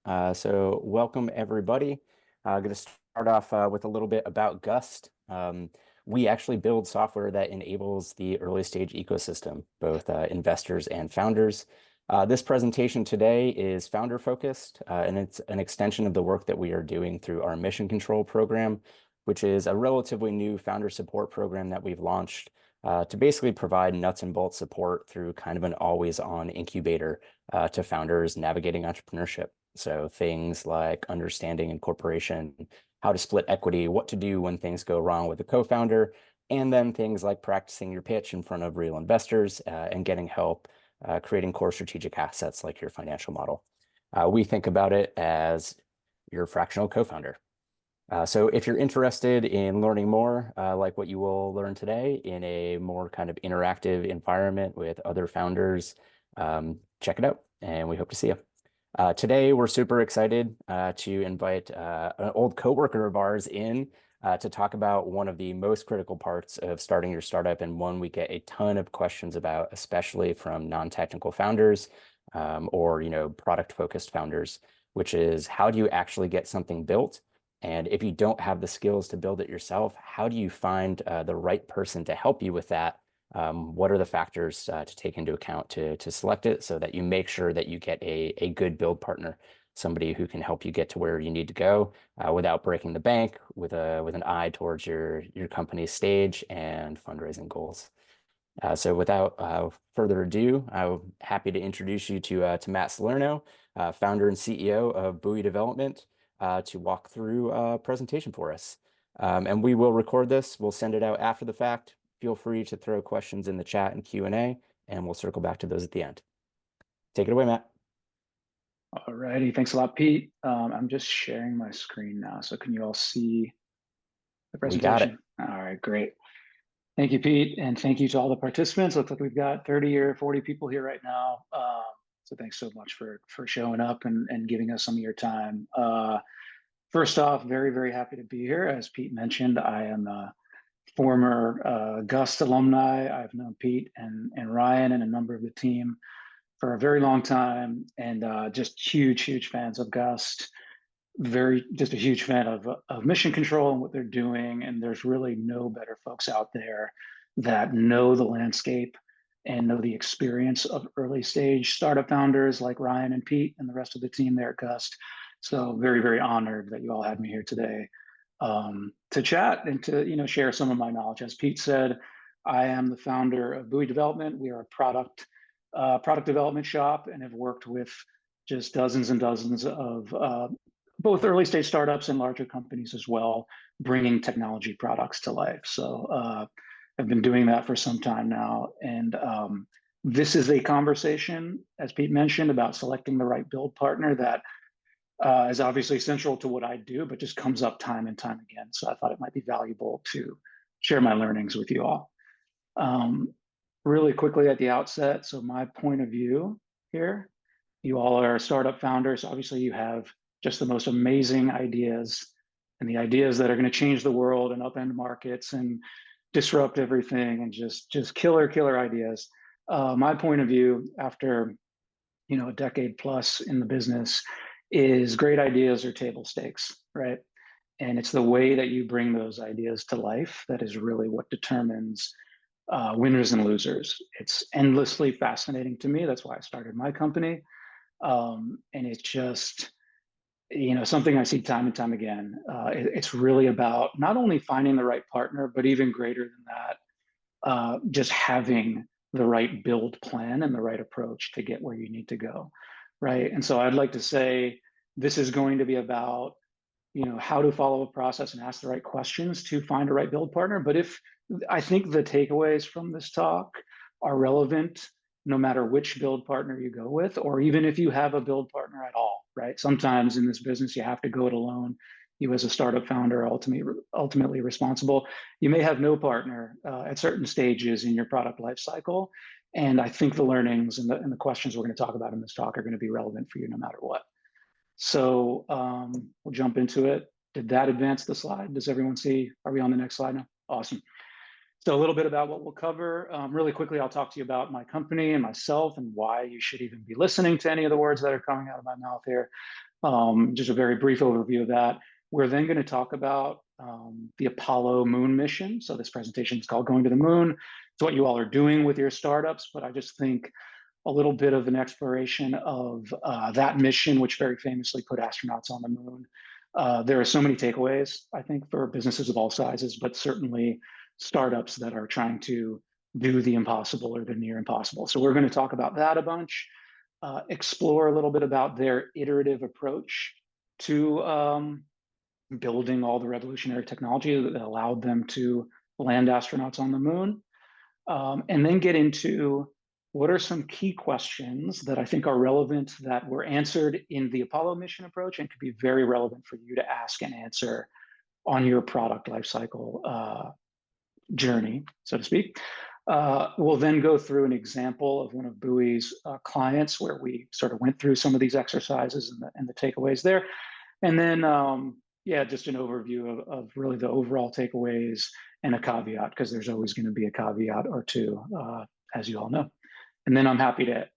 So welcome everybody. I'm going to start off with a little bit about Gust. We actually build software that enables the early stage ecosystem, both investors and founders. This presentation today is founder focused, and it's an extension of the work that we are doing through our Mission Control program, which is a relatively new founder support program that we've launched to basically provide nuts and bolts support through kind of an always on incubator to founders navigating entrepreneurship. So things like understanding incorporation, how to split equity, what to do when things go wrong with a co-founder, and then things like practicing your pitch in front of real investors and getting help creating core strategic assets like your financial model. We think about it as your fractional co-founder. So if you're interested in learning more, like what you will learn today in a more kind of interactive environment with other founders, check it out, and we hope to see you. Today, we're super excited to invite an old coworker of ours in to talk about one of the most critical parts of starting your startup, and one we get a ton of questions about, especially from non-technical founders or product-focused founders, which is how do you actually get something built? And if you don't have the skills to build it yourself, how do you find the right person to help you with that? What are the factors to take into account to select it so that you make sure that you get a good build partner, somebody who can help you get to where you need to go without breaking the bank, with an eye towards your company's stage and fundraising goals. So without further ado, I'm happy to introduce you to Matt Salerno, founder and CEO of Buoy Development, to walk through a presentation for us. And we will record this. We'll send it out after the fact. Feel free to throw questions in the chat and Q&A, and we'll circle back to those at the end. Take it away, Matt. All righty. Thanks a lot, Pete. I'm just sharing my screen now. So can you all see the We got it. presentation? All right, great. Thank you, Pete. And thank you to all the participants. Looks like we've got 30 or 40 people here right now. So thanks so much for showing up and giving us some of your time. First off, very, very happy to be here. As Pete mentioned, I am a former Gust alumni. I've known Pete and Ryan and a number of the team for a very long time, and just huge fans of Gust. Just a huge fan of Mission Control and what they're doing. And there's really no better folks out there that know the landscape and know the experience of early stage startup founders like Ryan and Pete and the rest of the team there at Gust. So very honored that you all had me here today to chat and to share some of my knowledge. As Pete said, I am the founder of Buoy Development. We are a product development shop and have worked with just dozens and dozens of both early stage startups and larger companies as well, bringing technology products to life. So I've been doing that for some time now. And this is a conversation, as Pete mentioned, about selecting the right build partner that is obviously central to what I do, but just comes up time and time again. So I thought it might be valuable to share my learnings with you all. Really quickly at the outset, so my point of view here, you all are startup founders. Obviously, you have just the most amazing ideas and the ideas that are going to change the world and upend markets and disrupt everything and just killer ideas. My point of view after a decade plus in the business is great ideas are table stakes, right? And it's the way that you bring those ideas to life that is really what determines winners and losers. It's endlessly fascinating to me. That's why I started my company. And it's just, something I see time and time again. It's really about not only finding the right partner, but even greater than that, just having the right build plan and the right approach to get where you need to go, right? And so I'd like to say this is going to be about how to follow a process and ask the right questions to find a right build partner. But I think the takeaways from this talk are relevant no matter which build partner you go with, or even if you have a build partner at all, right? Sometimes in this business, you have to go it alone. You as a startup founder are ultimately responsible. You may have no partner at certain stages in your product life cycle. And I think the learnings and the questions we're going to talk about in this talk are going to be relevant for you no matter what. So we'll jump into it. Did that advance the slide? Does everyone see? Are we on the next slide now? Awesome. So a little bit about what we'll cover. Really quickly, I'll talk to you about my company and myself and why you should even be listening to any of the words that are coming out of my mouth here. Just a very brief overview of that. We're then going to talk about the Apollo moon mission. So this presentation is called Going to the Moon. It's what you all are doing with your startups, but I just think a little bit of an exploration of that mission, which very famously put astronauts on the moon. There are so many takeaways, I think, for businesses of all sizes, but certainly startups that are trying to do the impossible or the near impossible. So we're going to talk about that a bunch, explore a little bit about their iterative approach to building all the revolutionary technology that allowed them to land astronauts on the moon, and then get into what are some key questions that I think are relevant that were answered in the Apollo mission approach and could be very relevant for you to ask and answer on your product lifecycle journey, so to speak. We'll then go through an example of one of Buoy's clients where we sort of went through some of these exercises and the takeaways there. And then, yeah, just an overview of really the overall takeaways and a caveat, because there's always going to be a caveat or two, as you all know. And then I'm happy to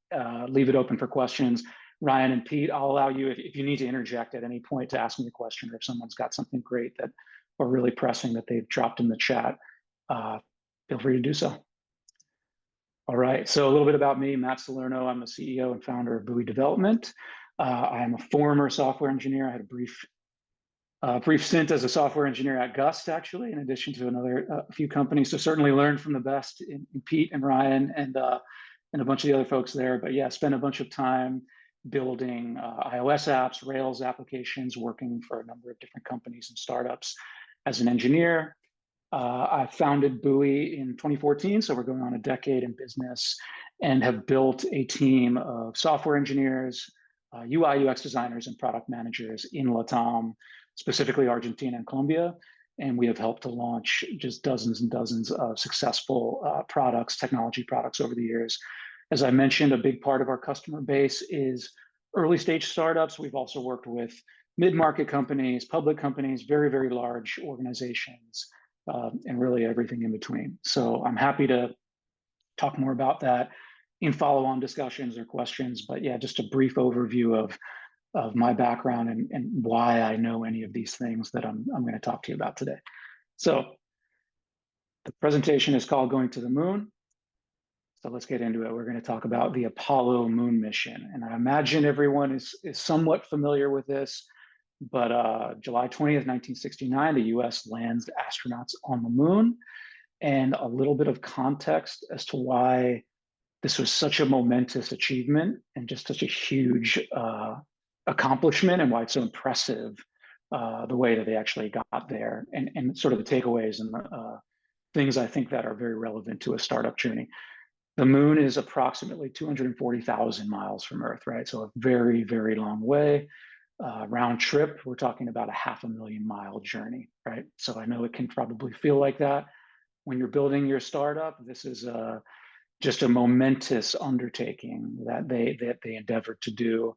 leave it open for questions. Ryan and Pete, I'll allow you, if you need to interject at any point, to ask me a question, or if someone's got something great that or really pressing that they've dropped in the chat, feel free to do so. All right, so a little bit about me, Matt Salerno. I'm the CEO and founder of Buoy Development. I am a former software engineer. I had a brief stint as a software engineer at Gust, actually, in addition to another few companies. So certainly learned from the best in Pete and Ryan and a bunch of the other folks there. But yeah, spent a bunch of time building iOS apps, Rails applications, working for a number of different companies and startups as an engineer. I founded Buoy in 2014, so we're going on a decade in business, and have built a team of software engineers, UI, UX designers, and product managers in LATAM, specifically Argentina and Colombia. And we have helped to launch just dozens and dozens of successful products, technology products over the years. As I mentioned, a big part of our customer base is early stage startups. We've also worked with mid-market companies, public companies, very, very large organizations, and really everything in between. So I'm happy to talk more about that in follow-on discussions or questions. But yeah, just a brief overview of my background and why I know any of these things that I'm going to talk to you about today. So the presentation is called Going to the Moon. So let's get into it. We're going to talk about the Apollo moon mission. And I imagine everyone is somewhat familiar with this, but July 20th, 1969, the US lands astronauts on the moon. And a little bit of context as to why this was such a momentous achievement and just such a huge accomplishment, and why it's so impressive the way that they actually got there, and sort of the takeaways and the things I think that are very relevant to a startup journey. The moon is approximately 240,000 miles from Earth, right? So a very, very long way. Round trip, we're talking about a 500,000-mile journey, right? So I know it can probably feel like that when you're building your startup. This is just a momentous undertaking that they endeavored to do.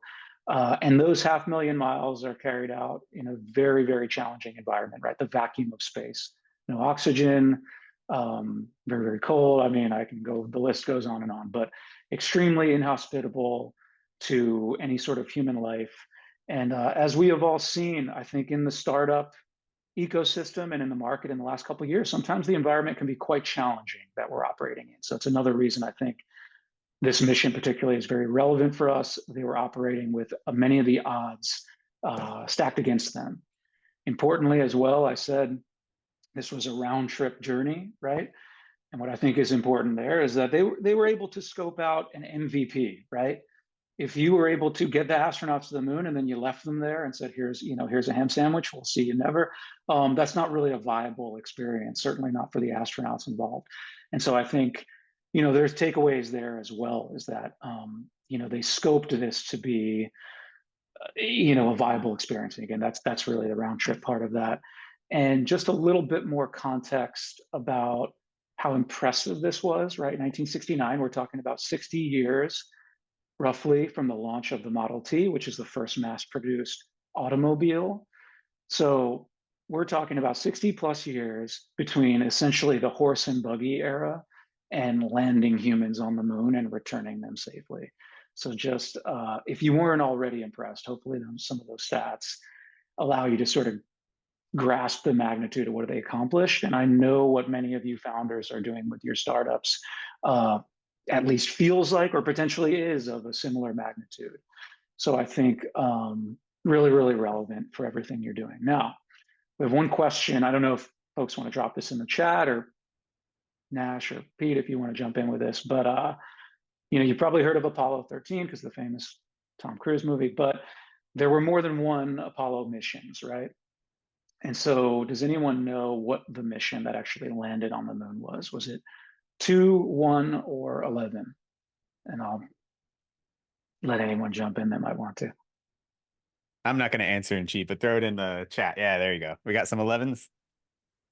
And those 500,000 miles are carried out in a very, very challenging environment, right? The vacuum of space, no oxygen, very, very cold. I mean, I can go, the list goes on and on, but extremely inhospitable to any sort of human life. And as we have all seen, I think in the startup ecosystem and in the market in the last couple of years, sometimes the environment can be quite challenging that we're operating in. So it's another reason I think this mission particularly is very relevant for us. They were operating with many of the odds stacked against them. Importantly as well, I said this was a round trip journey, right? And what I think is important there is that they were able to scope out an MVP, right? If you were able to get the astronauts to the moon and then you left them there and said, here's a ham sandwich, we'll see you never, that's not really a viable experience, certainly not for the astronauts involved. And so I think, there's takeaways there as well, is that, they scoped this to be, a viable experience. And again, that's really the round trip part of that. And just a little bit more context about how impressive this was, right? 1969, we're talking about 60 years roughly from the launch of the Model T, which is the first mass-produced automobile. So we're talking about 60 plus years between essentially the horse and buggy era and landing humans on the moon and returning them safely. So just if you weren't already impressed, hopefully some of those stats allow you to sort of grasp the magnitude of what they accomplished. And I know what many of you founders are doing with your startups, at least feels like, or potentially is, of a similar magnitude. So I think really, really relevant for everything you're doing. Now, we have one question. I don't know if folks want to drop this in the chat, or Nash or Pete, if you want to jump in with this, but you've probably heard of Apollo 13 because the famous Tom Cruise movie, but there were more than one Apollo missions, right? And so does anyone know what the mission that actually landed on the moon was? Was it 2, 1, or 11? And I'll let anyone jump in that might want to. I'm not going to answer in cheat, but throw it in the chat. Yeah, there you go. We got some 11s.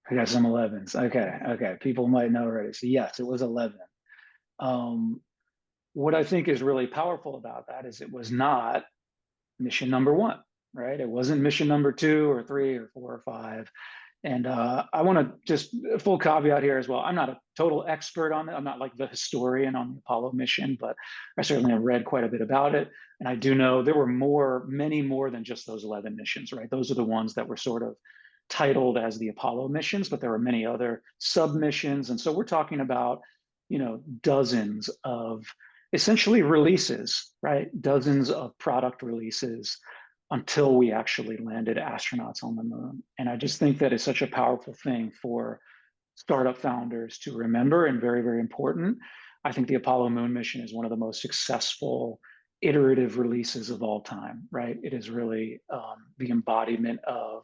I got some 11s. Okay. People might know already. So yes, it was 11. What I think is really powerful about that is it was not mission number 1, right? It wasn't mission number 2 or 3 or 4 or 5. And I want to just a full caveat here as well. I'm not a total expert on it. I'm not like the historian on the Apollo mission, but I certainly have read quite a bit about it. And I do know there were many more than just those 11 missions, right? Those are the ones that were sort of titled as the Apollo missions, but there were many other sub-missions. And so we're talking about, dozens of essentially releases, right? Dozens of product releases until we actually landed astronauts on the moon. And I just think that is such a powerful thing for startup founders to remember, and very, very important. I think the Apollo moon mission is one of the most successful iterative releases of all time, right? It is really the embodiment of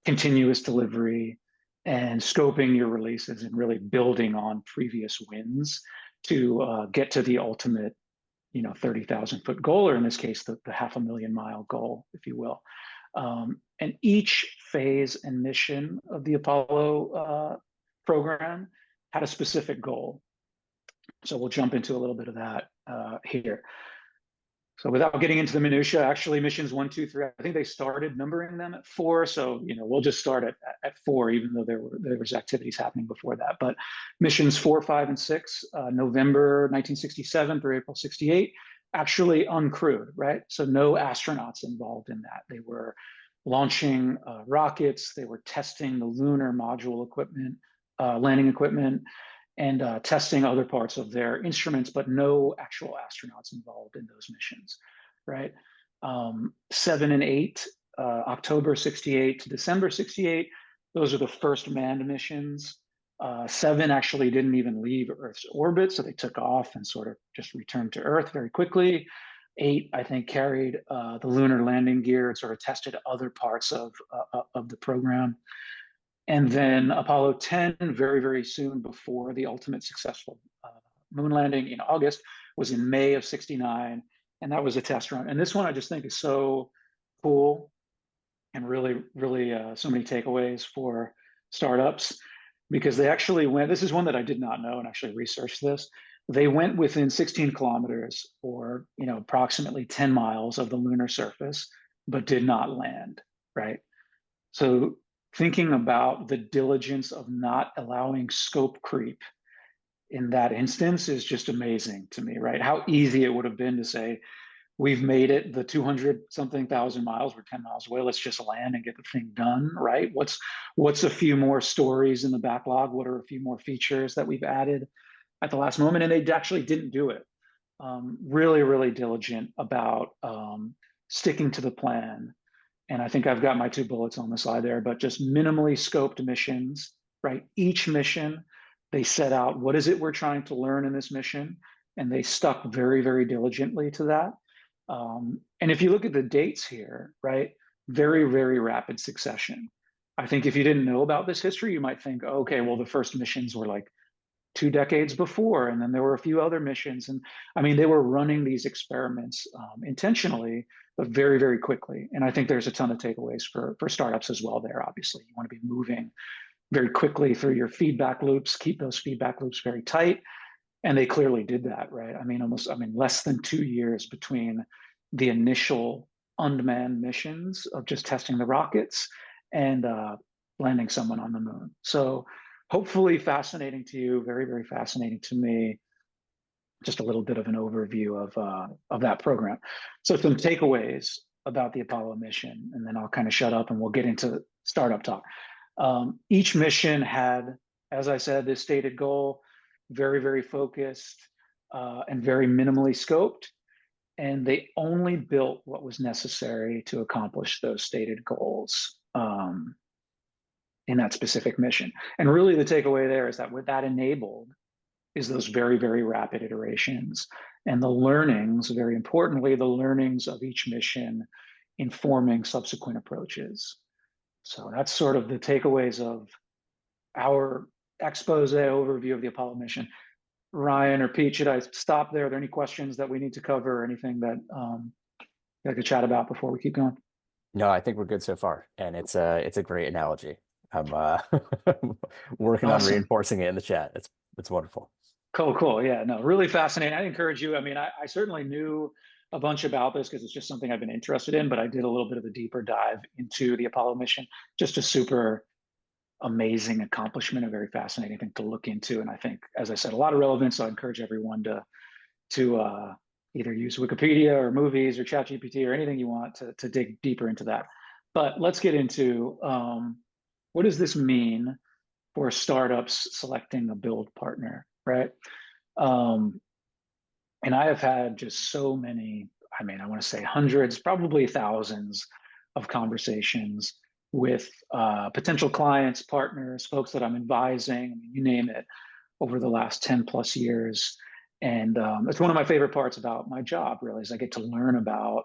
continuous delivery and scoping your releases and really building on previous wins to get to the ultimate 30,000-foot goal, or in this case, the 500,000-mile goal, if you will. And each phase and mission of the Apollo program had a specific goal. So we'll jump into a little bit of that here. So without getting into the minutia, actually missions 1, 2, 3, I think they started numbering them at 4. So, we'll just start at 4, even though there was activities happening before that. But missions 4, 5, and 6, November 1967 through April 68, actually uncrewed, right? So no astronauts involved in that. They were launching rockets. They were testing the lunar module equipment, landing equipment, and testing other parts of their instruments, but no actual astronauts involved in those missions, right? 7 and 8, October 68 to December 68, those are the first manned missions. 7 actually didn't even leave Earth's orbit, so they took off and sort of just returned to Earth very quickly. 8, I think, carried the lunar landing gear and sort of tested other parts of the program. And then Apollo 10, very, very soon before the ultimate successful moon landing in August, was in May of 69. And that was a test run. And this one I just think is so cool, and really, really so many takeaways for startups, because they actually went, this is one that I did not know and actually researched this. They went within 16 kilometers, or approximately 10 miles of the lunar surface, but did not land, right? So thinking about the diligence of not allowing scope creep in that instance is just amazing to me, right? How easy it would have been to say, we've made it the 200 something thousand miles, we're 10 miles away, let's just land and get the thing done, right? What's a few more stories in the backlog? What are a few more features that we've added at the last moment? And they actually didn't do it. Really, really diligent about sticking to the plan. And I think I've got my 2 bullets on the slide there, but just minimally scoped missions, right? Each mission, they set out, what is it we're trying to learn in this mission? And they stuck very, very diligently to that. And if you look at the dates here, right, very, very rapid succession. I think if you didn't know about this history, you might think, okay, well, the first missions were like 2 decades before, and then there were a few other missions. And I mean, they were running these experiments intentionally, but very, very quickly. And I think there's a ton of takeaways for startups as well there. Obviously, you want to be moving very quickly through your feedback loops, keep those feedback loops very tight. And they clearly did that, right? I mean, less than 2 years between the initial unmanned missions of just testing the rockets and landing someone on the moon. So hopefully fascinating to you, very, very fascinating to me. just a little bit of an overview of that program. So some takeaways about the Apollo mission, and then I'll kind of shut up and we'll get into startup talk. Each mission had, as I said, this stated goal, very, very focused and very minimally scoped. And they only built what was necessary to accomplish those stated goals in that specific mission. And really the takeaway there is that what that enabled is those very, very rapid iterations and the learnings, very importantly, the learnings of each mission informing subsequent approaches. So that's sort of the takeaways of our expose overview of the Apollo mission. Ryan or Pete, should I stop there? Are there any questions that we need to cover or anything that I could chat about before we keep going? No, I think we're good so far, and it's a great analogy. I'm working on Awesome. reinforcing it in the chat. It's wonderful. Cool. Yeah, no, really fascinating. I encourage you. I mean, I certainly knew a bunch about this because it's just something I've been interested in, but I did a little bit of a deeper dive into the Apollo mission. Just a super amazing accomplishment, a very fascinating thing to look into. And I think, as I said, a lot of relevance. So I encourage everyone to either use Wikipedia or movies or ChatGPT or anything you want to dig deeper into that. But let's get into what does this mean for startups selecting a build partner, right? And I have had just so many, I mean, I want to say hundreds, probably thousands of conversations with potential clients, partners, folks that I'm advising, I mean, you name it, over the last 10 plus years. And it's one of my favorite parts about my job, really, is I get to learn about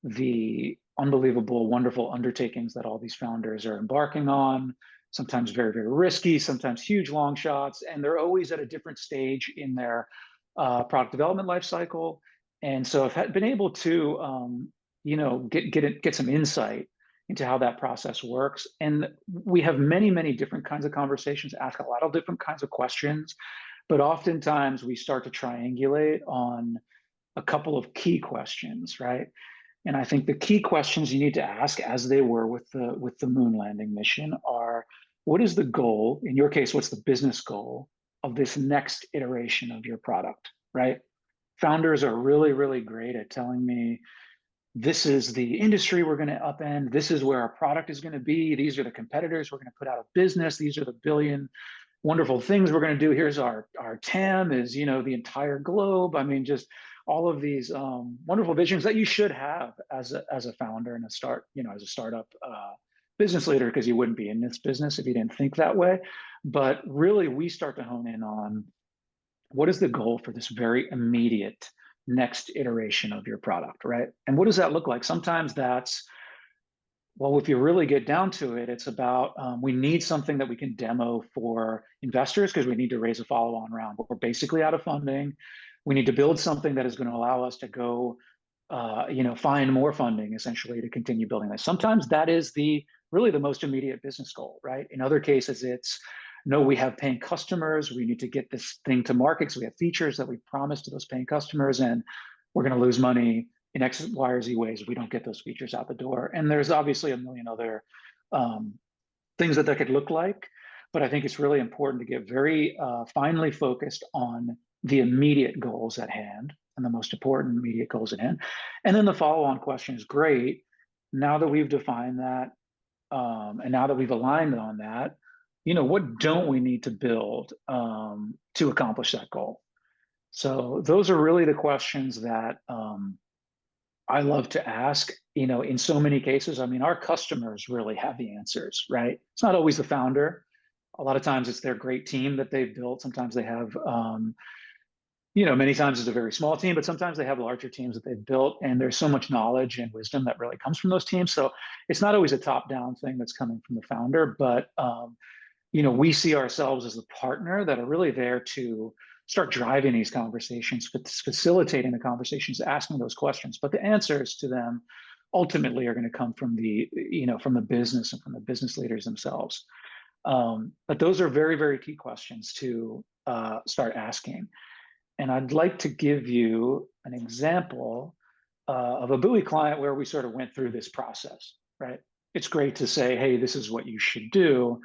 the unbelievable, wonderful undertakings that all these founders are embarking on, sometimes very, very risky, sometimes huge long shots, and they're always at a different stage in their product development life cycle. And so I've been able to, get some insight into how that process works. And we have many, many different kinds of conversations, ask a lot of different kinds of questions, but oftentimes we start to triangulate on a couple of key questions, right? And I think the key questions you need to ask, as they were with the moon landing mission, are what is the goal? In your case, what's the business goal of this next iteration of your product, right? Founders are really, really great at telling me, this is the industry we're going to upend. This is where our product is going to be. These are the competitors we're going to put out of business. These are the billion wonderful things we're going to do. Here's our TAM is, the entire globe. I mean, just all of these wonderful visions that you should have as a founder and as a startup business leader, because you wouldn't be in this business if you didn't think that way. But really, we start to hone in on what is the goal for this very immediate next iteration of your product, right? And what does that look like? Sometimes that's, well, if you really get down to it, it's about we need something that we can demo for investors because we need to raise a follow-on round. We're basically out of funding. We need to build something that is going to allow us to go, find more funding essentially to continue building this. Sometimes that is really the most immediate business goal, right? In other cases, it's no, we have paying customers. We need to get this thing to market because we have features that we promised to those paying customers, and we're going to lose money in X, Y, or Z ways if we don't get those features out the door. And there's obviously a million other things that could look like, but I think it's really important to get very finely focused on the immediate goals at hand and the most important immediate goals at hand. And then the follow-on question is great. Now that we've defined that, and now that we've aligned on that, what don't we need to build to accomplish that goal? So those are really the questions that I love to ask, in so many cases. I mean, our customers really have the answers, right? It's not always the founder. A lot of times it's their great team that they've built. Sometimes they have, many times it's a very small team, but sometimes they have larger teams that they've built. And there's so much knowledge and wisdom that really comes from those teams. So it's not always a top-down thing that's coming from the founder, but, we see ourselves as the partner that are really there to start driving these conversations, facilitating the conversations, asking those questions. But the answers to them ultimately are going to come from from the business and from the business leaders themselves. But those are very, very key questions to start asking. And I'd like to give you an example of a buoy client where we sort of went through this process, right? It's great to say, hey, this is what you should do.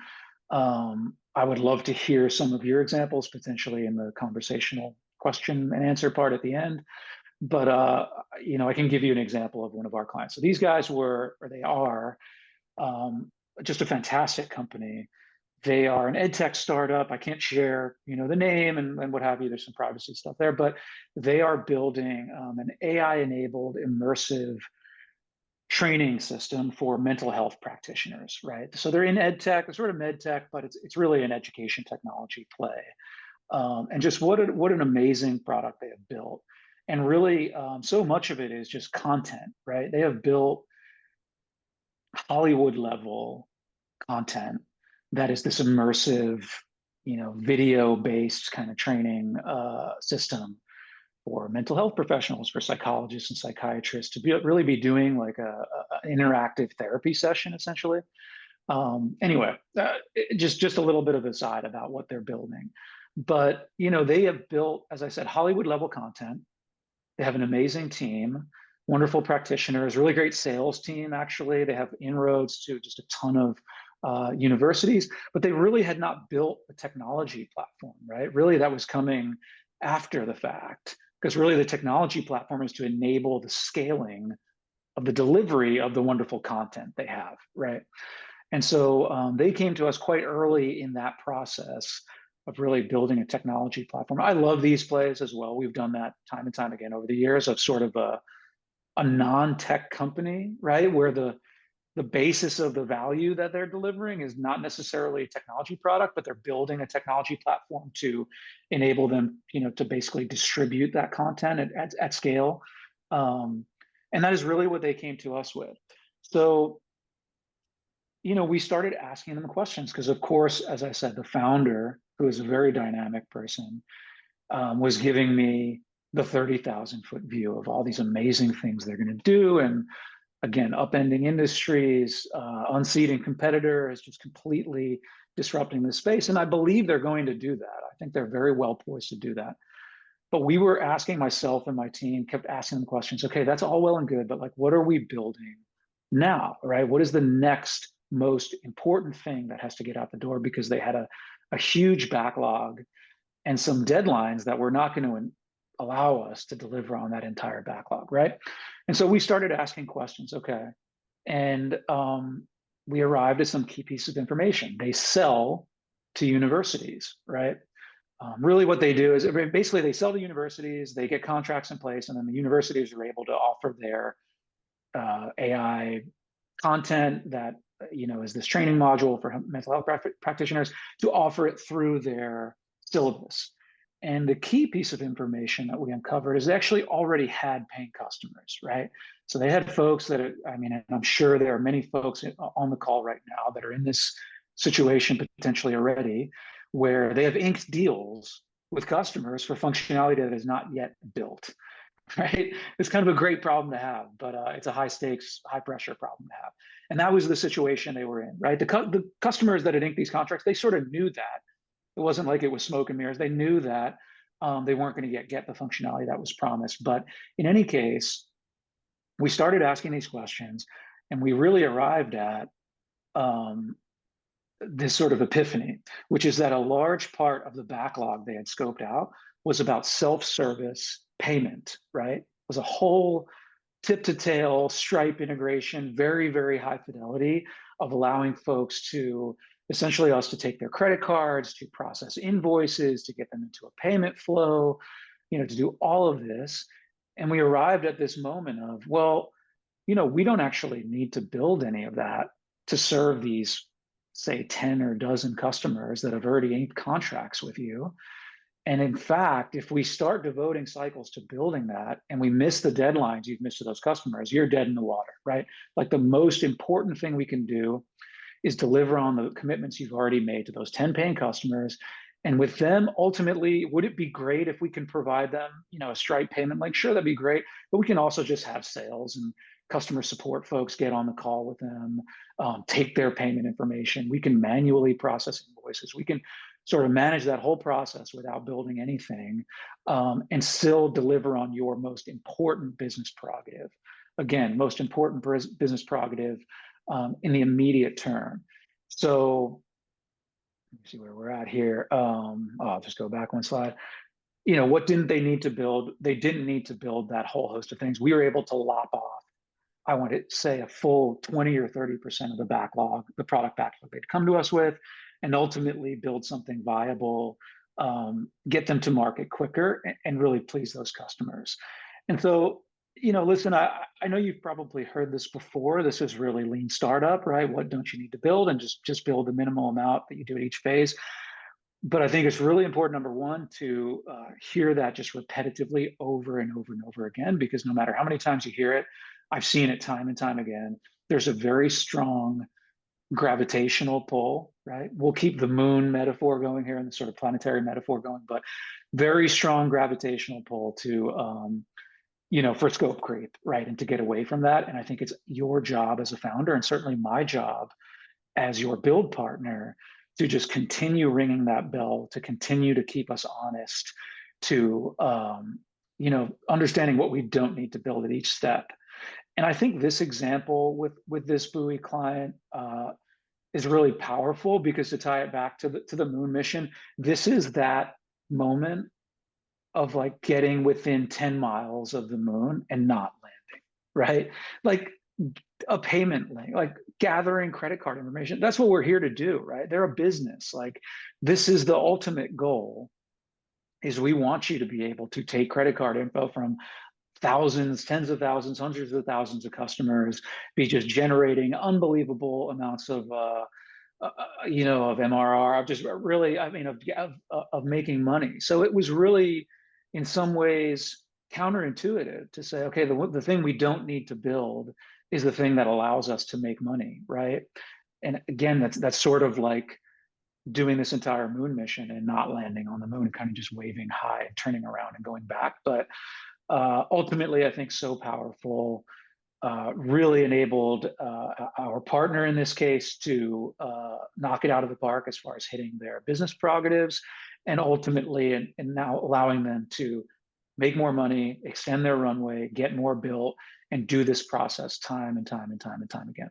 I would love to hear some of your examples potentially in the conversational question and answer part at the end. But I can give you an example of one of our clients. So these guys were, or they are, just a fantastic company. They are an ed tech startup. I can't share, the name and what have you. There's some privacy stuff there, but they are building an AI-enabled immersive training system for mental health practitioners, right? So they're in ed tech, sort of med tech, but it's really an education technology play. And just what an amazing product they have built. And really, so much of it is just content, right? They have built Hollywood level content that is this immersive, video based kind of training system for mental health professionals, for psychologists and psychiatrists to really be doing like an interactive therapy session, essentially. Anyway, just a little bit of aside about what they're building. But, they have built, as I said, Hollywood level content. They have an amazing team, wonderful practitioners, really great sales team, actually. They have inroads to just a ton of universities, but they really had not built a technology platform, right? Really, that was coming after the fact, because really the technology platform is to enable the scaling of the delivery of the wonderful content they have, right? And so they came to us quite early in that process of really building a technology platform. I love these plays as well. We've done that time and time again over the years of sort of a non-tech company, right? Where the basis of the value that they're delivering is not necessarily a technology product, but they're building a technology platform to enable them, to basically distribute that content at scale. And that is really what they came to us with. So, we started asking them questions because, of course, as I said, the founder, who is a very dynamic person, was giving me the 30,000-foot view of all these amazing things they're going to do. And again, upending industries, unseating competitors, just completely disrupting the space. And I believe they're going to do that. I think they're very well poised to do that. But we were asking, myself and my team kept asking them questions. Okay, that's all well and good, but like, what are we building now, right? What is the next most important thing that has to get out the door? Because they had a huge backlog and some deadlines that were not going to allow us to deliver on that entire backlog, right? And so we started asking questions, okay, and we arrived at some key pieces of information. They sell to universities, right? Really what they do is basically they sell to universities, they get contracts in place, and then the universities are able to offer their AI content that is this training module for mental health practitioners to offer it through their syllabus. And the key piece of information that we uncovered is they actually already had paying customers, right? So they had folks that, and I'm sure there are many folks on the call right now that are in this situation potentially already, where they have inked deals with customers for functionality that is not yet built, right? It's kind of a great problem to have, but it's a high stakes, high pressure problem to have. And that was the situation they were in, right? The customers that had inked these contracts, they sort of knew that. It wasn't like it was smoke and mirrors. They knew that they weren't going to get the functionality that was promised. But in any case, we started asking these questions, and we really arrived at this sort of epiphany, which is that a large part of the backlog they had scoped out was about self-service payment, right? It was a whole tip to tail Stripe integration, very, very high fidelity of allowing folks to essentially us to take their credit cards, to process invoices, to get them into a payment flow, to do all of this. And we arrived at this moment of, well, we don't actually need to build any of that to serve these, say, 10 or dozen customers that have already inked contracts with you. And in fact, if we start devoting cycles to building that and we miss the deadlines you've missed to those customers, you're dead in the water, right? Like the most important thing we can do is deliver on the commitments you've already made to those 10 paying customers. And with them, ultimately, would it be great if we can provide them, a Stripe payment link? Sure, that'd be great. But we can also just have sales and customer support folks get on the call with them, take their payment information. We can manually process invoices. We can sort of manage that whole process without building anything, and still deliver on your most important business prerogative. Again, most important business prerogative in the immediate term. So let me see where we're at here. I'll just go back one slide. what didn't they need to build? They didn't need to build that whole host of things. We were able to lop off, I want to say, a full 20 or 30% of the backlog, the product backlog they'd come to us with, and ultimately build something viable, get them to market quicker, and really please those customers. And so, listen, I know you've probably heard this before. This is really lean startup, right? What don't you need to build, and just build the minimal amount that you do at each phase. But I think it's really important, number one, to hear that just repetitively over and over and over again, because no matter how many times you hear it, I've seen it time and time again. There's a very strong gravitational pull, right? We'll keep the moon metaphor going here and the sort of planetary metaphor going, but very strong gravitational pull to, for scope creep, right? And to get away from that. And I think it's your job as a founder, and certainly my job as your build partner, to just continue ringing that bell, to continue to keep us honest, to understanding what we don't need to build at each step. And I think this example with this buoy client is really powerful, because to tie it back to the moon mission, this is that moment of like getting within 10 miles of the moon and not landing, right? Like a payment link, like gathering credit card information. That's what we're here to do, right? They're a business. Like, this is the ultimate goal, is we want you to be able to take credit card info from thousands, tens of thousands, hundreds of thousands of customers, be just generating unbelievable amounts of MRR, of just really, of making money. So it was really, in some ways, counterintuitive to say, okay, the thing we don't need to build is the thing that allows us to make money, right? And again, that's sort of like doing this entire moon mission and not landing on the moon, and kind of just waving high, turning around and going back. But ultimately, I think so powerful, really enabled our partner in this case to knock it out of the park as far as hitting their business prerogatives, and ultimately, and now allowing them to make more money, extend their runway, get more built, and do this process time and time and time and time again.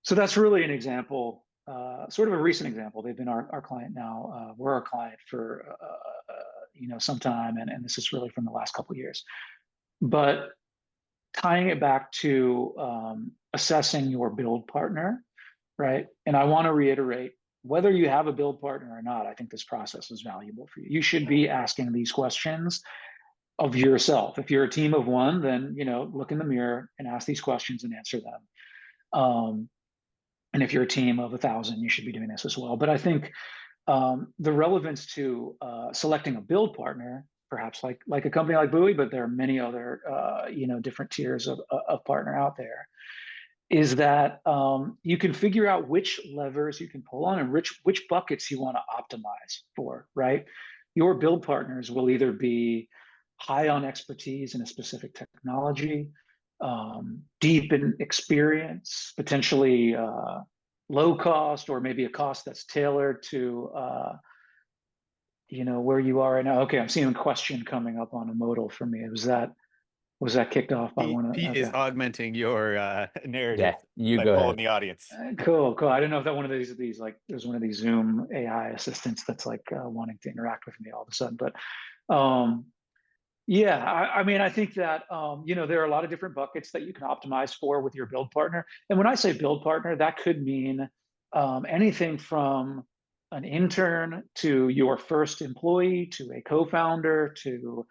So that's really an example, sort of a recent example. They've been our client now. We're our client for some time, and this is really from the last couple of years. But tying it back to assessing your build partner, right? And I want to reiterate, whether you have a build partner or not, I think this process is valuable for you. You should be asking these questions of yourself. If you're a team of one, then look in the mirror and ask these questions and answer them. And if you're a team of 1,000, you should be doing this as well. But I think the relevance to selecting a build partner, perhaps like a company like Buoy, but there are many other different tiers of partner out there, is that you can figure out which levers you can pull on and which buckets you want to optimize for, right? Your build partners will either be high on expertise in a specific technology, deep in experience, potentially low cost, or maybe a cost that's tailored to where you are right now. Okay, I'm seeing a question coming up on a modal for me. Was that kicked off by one of Pete okay. is augmenting your narrative Yeah, you by go polling ahead. the audience. Cool. I didn't know if that one of these like there's one of these Zoom AI assistants that's like wanting to interact with me all of a sudden. But yeah, I think that there are a lot of different buckets that you can optimize for with your build partner. And when I say build partner, that could mean anything from an intern to your first employee to a co-founder to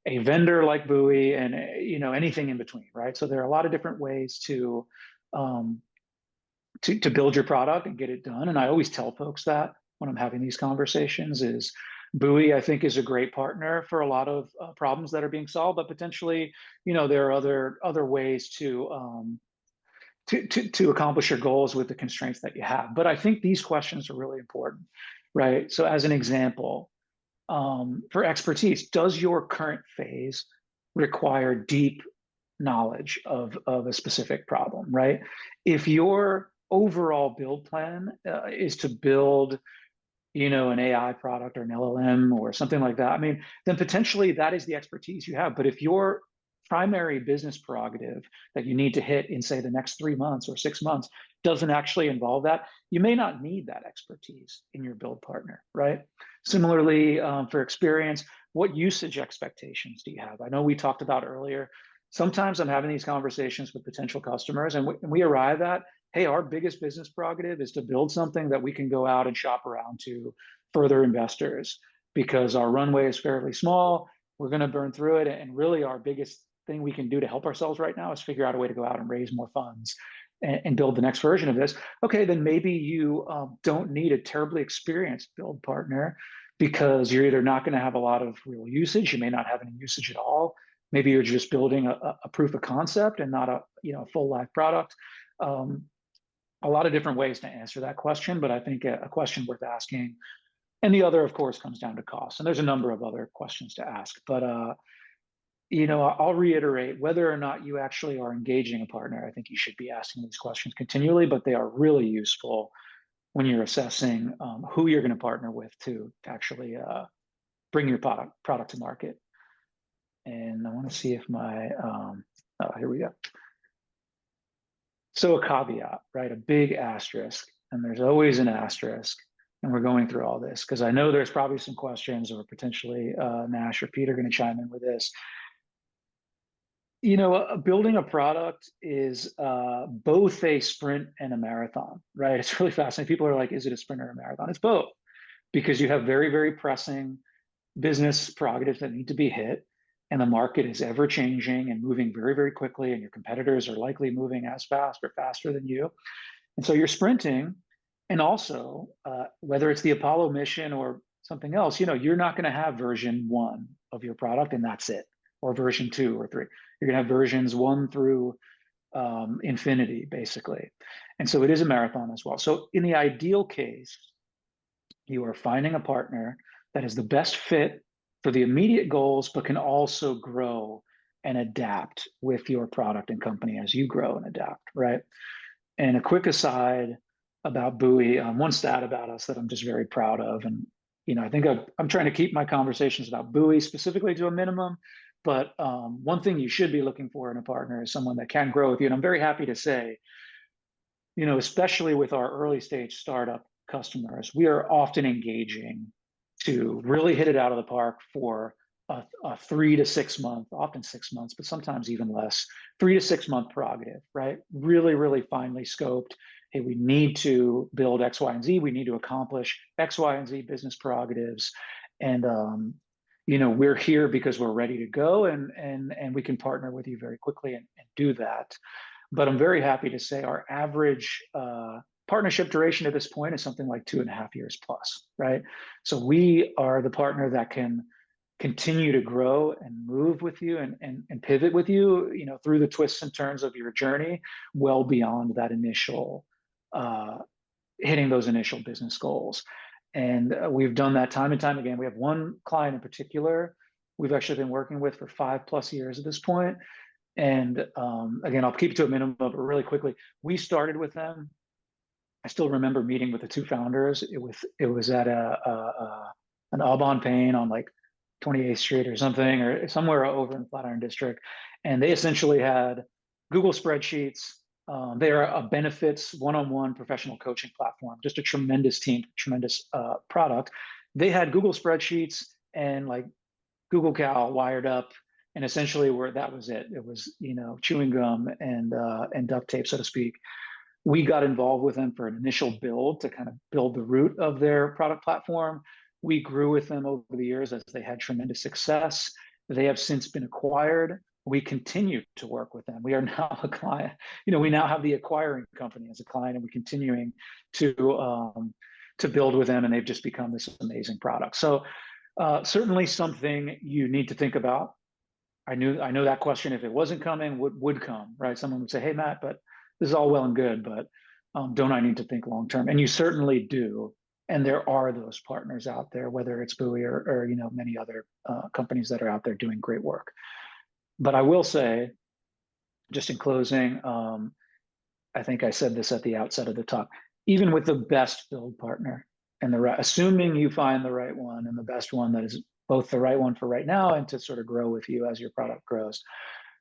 a vendor like Buoy, and anything in between, right? So there are a lot of different ways to build your product and get it done. And I always tell folks that when I'm having these conversations is Buoy, I think, is a great partner for a lot of problems that are being solved, but potentially, there are other ways to accomplish your goals with the constraints that you have. But I think these questions are really important, right? So as an example, for expertise, does your current phase require deep knowledge of a specific problem, right? If your overall build plan is to build an AI product or an LLM or something like that, then potentially that is the expertise you have. But if your primary business prerogative that you need to hit in, say, the next 3 months or 6 months doesn't actually involve that, you may not need that expertise in your build partner, right? Similarly, for experience, what usage expectations do you have? I know we talked about earlier. Sometimes I'm having these conversations with potential customers, and we arrive at, hey, our biggest business prerogative is to build something that we can go out and shop around to further investors, because our runway is fairly small. We're going to burn through it. And really, our biggest thing we can do to help ourselves right now is figure out a way to go out and raise more funds and build the next version of this. Okay, then maybe you don't need a terribly experienced build partner, because you're either not going to have a lot of real usage, you may not have any usage at all. Maybe you're just building a proof of concept and not a full live product. A lot of different ways to answer that question, but I think a question worth asking. And the other, of course, comes down to cost. And there's a number of other questions to ask. But I'll reiterate, whether or not you actually are engaging a partner, I think you should be asking these questions continually, but they are really useful when you're assessing who you're going to partner with to actually bring your product to market. And I want to see if my, here we go. So a caveat, right? A big asterisk, and there's always an asterisk. And we're going through all this because I know there's probably some questions, or potentially Nash or Pete are going to chime in with this. Building a product is both a sprint and a marathon, right? It's really fascinating. People are like, is it a sprint or a marathon? It's both, because you have very, very pressing business prerogatives that need to be hit. And the market is ever changing and moving very, very quickly. And your competitors are likely moving as fast or faster than you. And so you're sprinting. And also, whether it's the Apollo mission or something else, you're not going to have version 1 of your product and that's it, or version 2 or 3. You're going to have versions 1 through infinity, basically. And so it is a marathon as well. So in the ideal case, you are finding a partner that is the best fit for the immediate goals, but can also grow and adapt with your product and company as you grow and adapt, right? And a quick aside about Buoy, one stat about us that I'm just very proud of, and I think I'm trying to keep my conversations about Buoy specifically to a minimum, but one thing you should be looking for in a partner is someone that can grow with you. And I'm very happy to say, especially with our early stage startup customers, we are often engaging to really hit it out of the park for a 3 to 6 month, often 6 months, but sometimes even less, 3 to 6 month prerogative, right? Really, really finely scoped. Hey, we need to build X, Y, and Z. We need to accomplish X, Y, and Z business prerogatives. And, we're here because we're ready to go, and we can partner with you very quickly and do that. But I'm very happy to say our average partnership duration at this point is something like 2.5 years plus, right? So we are the partner that can continue to grow and move with you and pivot with you, through the twists and turns of your journey, well beyond that initial, hitting those initial business goals. And we've done that time and time again. We have one client in particular we've actually been working with for 5+ years at this point. And again, I'll keep it to a minimum, but really quickly, we started with them. I still remember meeting with the 2 founders. It was at an Aubon Payne on like 28th Street or something, or somewhere over in Flatiron District. And they essentially had Google spreadsheets. They are a benefits one-on-one professional coaching platform, just a tremendous team, tremendous product. They had Google spreadsheets and like Google Cal wired up, and essentially that was it. It was, chewing gum and duct tape, so to speak. We got involved with them for an initial build to kind of build the root of their product platform. We grew with them over the years as they had tremendous success. They have since been acquired. We continue to work with them. We are now a client. We now have the acquiring company as a client, and we're continuing to build with them, and they've just become this amazing product. So certainly something you need to think about. I know that question, if it wasn't coming, would come, right? Someone would say, hey, Matt, but this is all well and good, but don't I need to think long-term? And you certainly do. And there are those partners out there, whether it's Buoy or many other companies that are out there doing great work. But I will say, just in closing, I think I said this at the outset of the talk, even with the best build partner and assuming you find the right one and the best one that is both the right one for right now and to sort of grow with you as your product grows,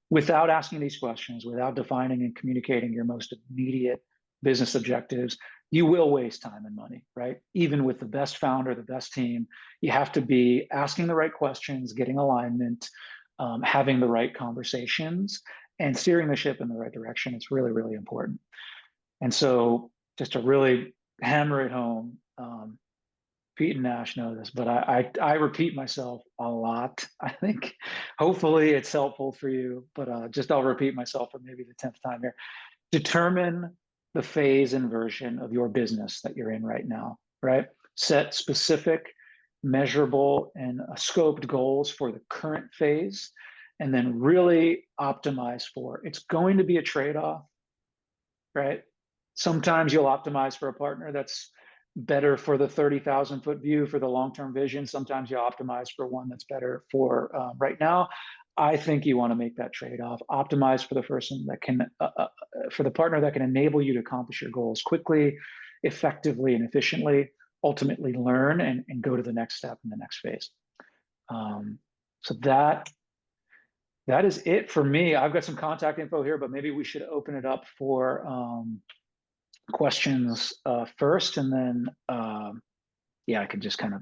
without asking these questions, without defining and communicating your most immediate business objectives, you will waste time and money, right? Even with the best founder, the best team, you have to be asking the right questions, getting alignment, having the right conversations, and steering the ship in the right direction. It's really, really important. And so, just to really hammer it home, Pete and Nash know this, but I repeat myself a lot. I think hopefully it's helpful for you, but just I'll repeat myself for maybe the 10th time here. Determine the phase and version of your business that you're in right now, right? Set specific, measurable, and scoped goals for the current phase, and then really optimize for it. It's going to be a trade-off, right? Sometimes you'll optimize for a partner that's better for the 30,000 foot view for the long-term vision. Sometimes you optimize for one that's better for right now. I think you want to make that trade-off. Optimize for the person that can, for the partner that can enable you to accomplish your goals quickly, effectively, and efficiently. Ultimately, learn and go to the next step in the next phase. So that is it for me. I've got some contact info here, but maybe we should open it up for questions first, and then yeah, I can just kind of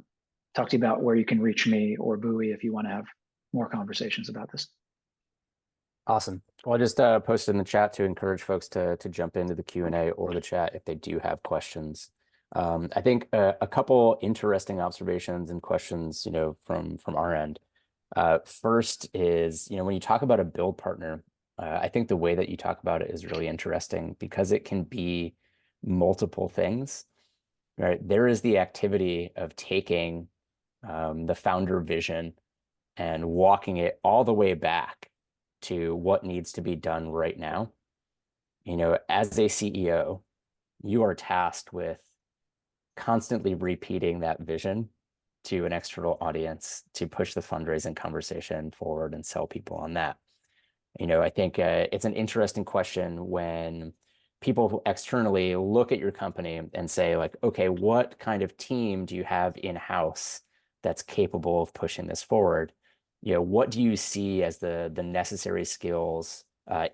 talk to you about where you can reach me or Buoy if you want to have more conversations about this. Awesome. Well, I just posted in the chat to encourage folks to jump into the Q&A or the chat if they do have questions. I think a couple interesting observations and questions, from our end. First is, when you talk about a build partner, I think the way that you talk about it is really interesting because it can be multiple things, right? There is the activity of taking the founder vision and walking it all the way back to what needs to be done right now. As a CEO, you are tasked with constantly repeating that vision to an external audience to push the fundraising conversation forward and sell people on that. I think it's an interesting question when people externally look at your company and say, like, okay, what kind of team do you have in-house that's capable of pushing this forward? What do you see as the necessary skills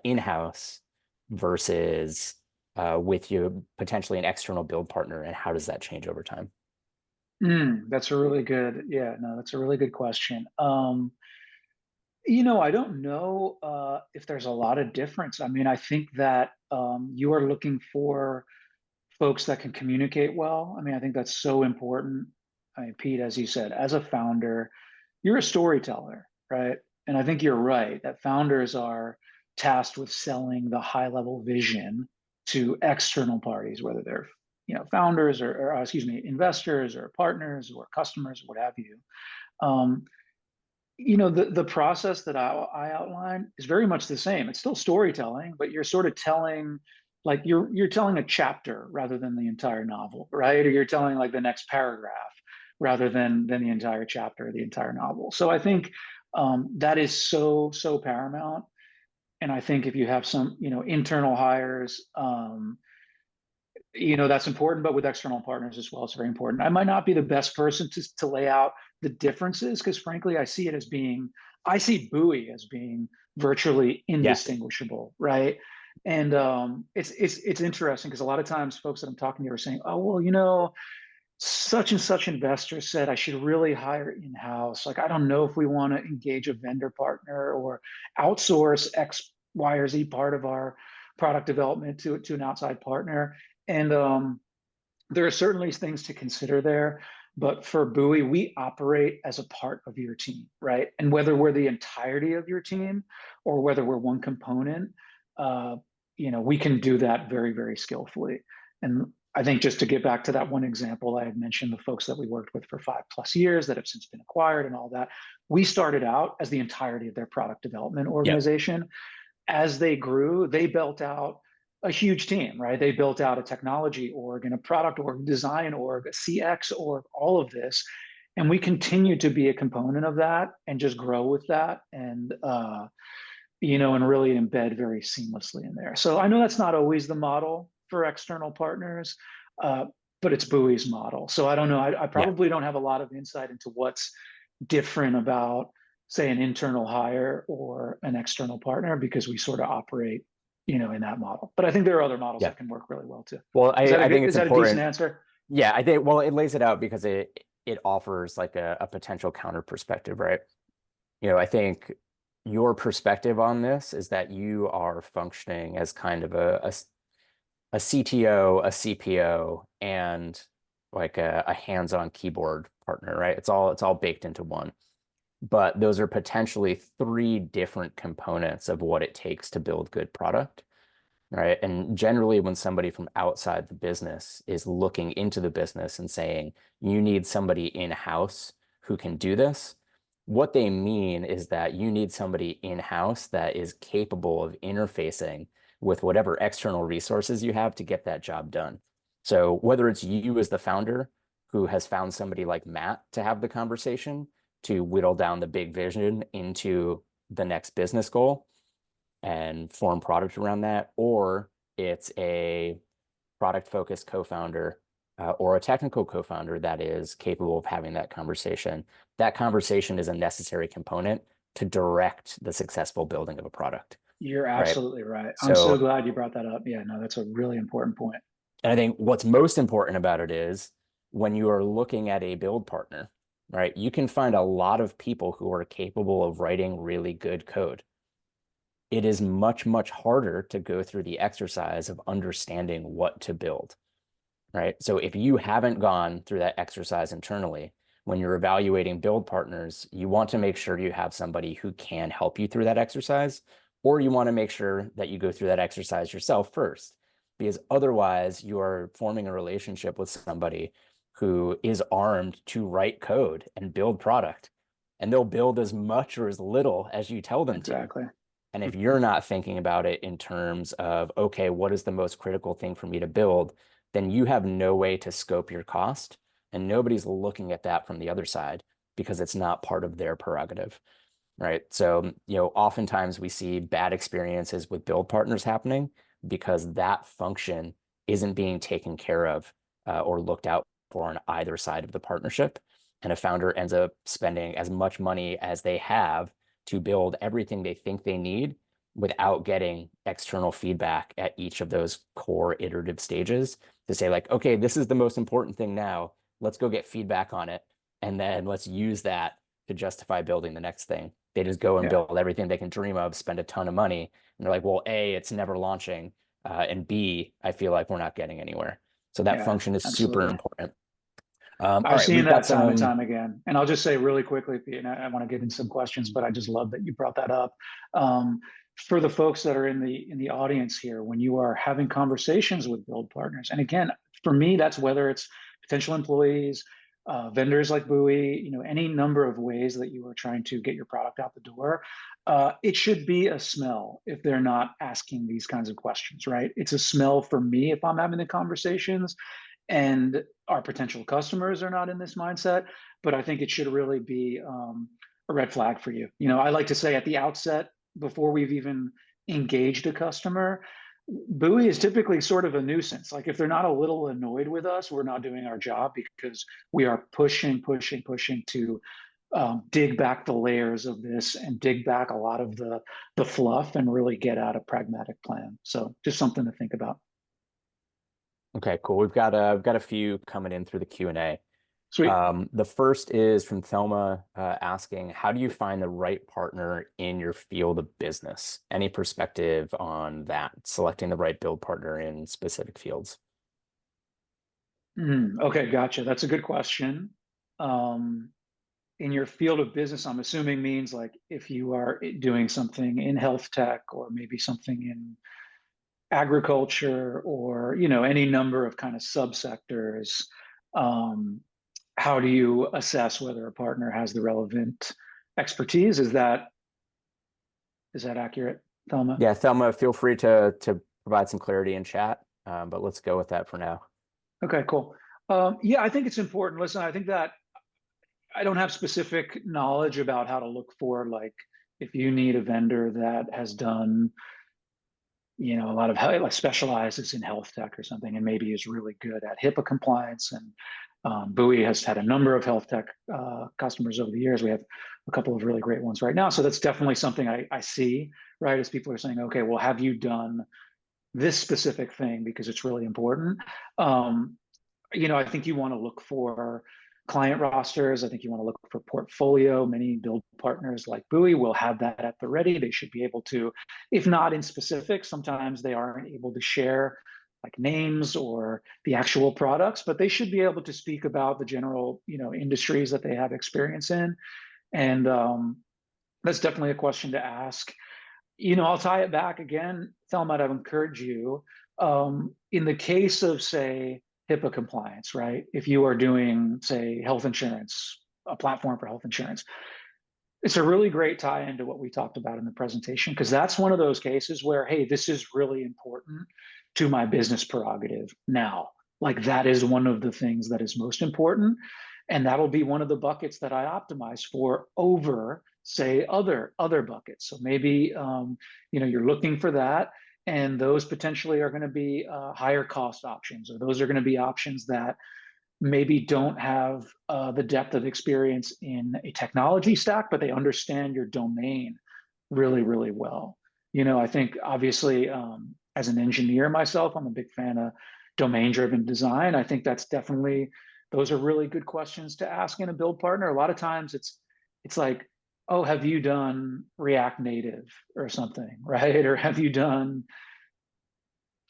in-house versus with you potentially an external build partner, and how does that change over time? That's a really good, that's a really good question. I don't know if there's a lot of difference. I mean, I think that you are looking for folks that can communicate well. I mean, I think that's so important. I mean, Pete, as you said, as a founder, you're a storyteller, right? And I think you're right that founders are tasked with selling the high level vision to external parties, whether they're founders or excuse me, investors or partners or customers, what have you. The process that I outline is very much the same. It's still storytelling, but you're sort of telling, like you're telling a chapter rather than the entire novel, right? Or you're telling like the next paragraph rather than the entire chapter, the entire novel. So I think that is so paramount. And I think if you have some internal hires, that's important, but with external partners as well, it's very important. I might not be the best person to lay out the differences because frankly, I see Buoy as being virtually indistinguishable, right? And it's interesting because a lot of times folks that I'm talking to are saying, oh, well, such and such investor said I should really hire in-house. Like, I don't know if we want to engage a vendor partner or outsource X, Y, or Z part of our product development to an outside partner. And there are certainly things to consider there. But for Buoy, we operate as a part of your team, right? And whether we're the entirety of your team or whether we're one component, we can do that very, very skillfully. And I think just to get back to that one example, I had mentioned the folks that we worked with for 5+ years that have since been acquired and all that. We started out as the entirety of their product development organization. Yep. As they grew, they built out a huge team, right? They built out a technology org and a product org, design org, a CX org, all of this. And we continue to be a component of that and just grow with that and, and really embed very seamlessly in there. So I know that's not always the model for external partners, but it's Buoy's model. So I don't know. I probably don't have a lot of insight into what's different about, say, an internal hire or an external partner because we sort of operate in that model. But I think there are other models Yeah. that can work really well too. Well, I think Is it's that a decent important. answer? Yeah, I think, well, it lays it out because it offers like a potential counter perspective, right? I think your perspective on this is that you are functioning as kind of a CTO, a CPO, and like a hands-on keyboard partner, right? It's all baked into one. But those are potentially three different components of what it takes to build good product, right? And generally, when somebody from outside the business is looking into the business and saying, you need somebody in-house who can do this, what they mean is that you need somebody in-house that is capable of interfacing with whatever external resources you have to get that job done. So whether it's you as the founder who has found somebody like Matt to have the conversation to whittle down the big vision into the next business goal, and form product around that, or it's a product focused co-founder or a technical co-founder that is capable of having that conversation. That conversation is a necessary component to direct the successful building of a product, You're right? absolutely right. I'm so So, glad you brought that up. Yeah, no, that's a really important point. and I think what's most important about it is when you are looking at a build partner, right? You can find a lot of people who are capable of writing really good code. It is much, much harder to go through the exercise of understanding what to build, right? So if you haven't gone through that exercise internally, when you're evaluating build partners, you want to make sure you have somebody who can help you through that exercise, or you want to make sure that you go through that exercise yourself first, because otherwise you are forming a relationship with somebody who is armed to write code and build product, and they'll build as much or as little as you tell them to. Exactly. And if you're not thinking about it in terms of, okay, what is the most critical thing for me to build, then you have no way to scope your cost. And nobody's looking at that from the other side because it's not part of their prerogative, right? So, oftentimes we see bad experiences with build partners happening because that function isn't being taken care of or looked out for on either side of the partnership. And a founder ends up spending as much money as they have to build everything they think they need without getting external feedback at each of those core iterative stages to say like, okay, this is the most important thing now. Let's go get feedback on it. And then let's use that to justify building the next thing. They just go and Yeah. build everything they can dream of, spend a ton of money. And they're like, well, A, it's never launching. And B, I feel like we're not getting anywhere. So that Yeah, function is super absolutely. important. All I've right, seen we've got that time and some. time again. And I'll just say really quickly, Pete, and I want to get into some questions, but I just love that you brought that up. For the folks that are in the audience here, when you are having conversations with build partners, and again, for me, that's whether it's potential employees, vendors like Buoy, any number of ways that you are trying to get your product out the door. It should be a smell if they're not asking these kinds of questions, right? It's a smell for me if I'm having the conversations and our potential customers are not in this mindset. But I think it should really be a red flag for you. I like to say at the outset, before we've even engaged a customer, Buoy is typically sort of a nuisance. Like if they're not a little annoyed with us, we're not doing our job because we are pushing to dig back the layers of this and dig back a lot of the fluff and really get out a pragmatic plan. So just something to think about. Okay, cool. We've got a few coming in through the Q&A. Sweet. The first is from Thelma asking, how do you find the right partner in your field of business? Any perspective on that, selecting the right build partner in specific fields? Okay, gotcha. That's a good question. Um, in your field of business, I'm assuming means like if you are doing something in health tech or maybe something in agriculture or any number of kind of subsectors. Um, how do you assess whether a partner has the relevant expertise? Is that accurate, Thelma? Yeah, Thelma, feel free to provide some clarity in chat, but let's go with that for now. Okay, cool. Yeah, I think it's important. Listen, I think that I don't have specific knowledge about how to look for like if you need a vendor that has done a lot of like specializes in health tech or something and maybe is really good at HIPAA compliance and Buoy has had a number of health tech customers over the years. We have a couple of really great ones right now. So that's definitely something I see, right? As people are saying, okay, well, have you done this specific thing because it's really important? I think you want to look for client rosters. I think you want to look for portfolio. Many build partners like Buoy will have that at the ready. They should be able to, if not in specifics, sometimes they aren't able to share like names or the actual products, but they should be able to speak about the general, industries that they have experience in. And that's definitely a question to ask. I'll tie it back again. Thelma, I'd encourage you, in the case of, say, HIPAA compliance, right? If you are doing, say, health insurance, a platform for health insurance, it's a really great tie into what we talked about in the presentation, because that's one of those cases where, hey, this is really important to my business prerogative now. Like, that is one of the things that is most important. And that'll be one of the buckets that I optimize for over, say, other buckets. So maybe you're looking for that, and those potentially are going to be higher cost options, or those are going to be options that maybe don't have the depth of experience in a technology stack, but they understand your domain really, really well. I think obviously, as an engineer myself, I'm a big fan of domain-driven design. I think those are really good questions to ask in a build partner. A lot of times it's like, oh, have you done React Native or something, right? Or have you done,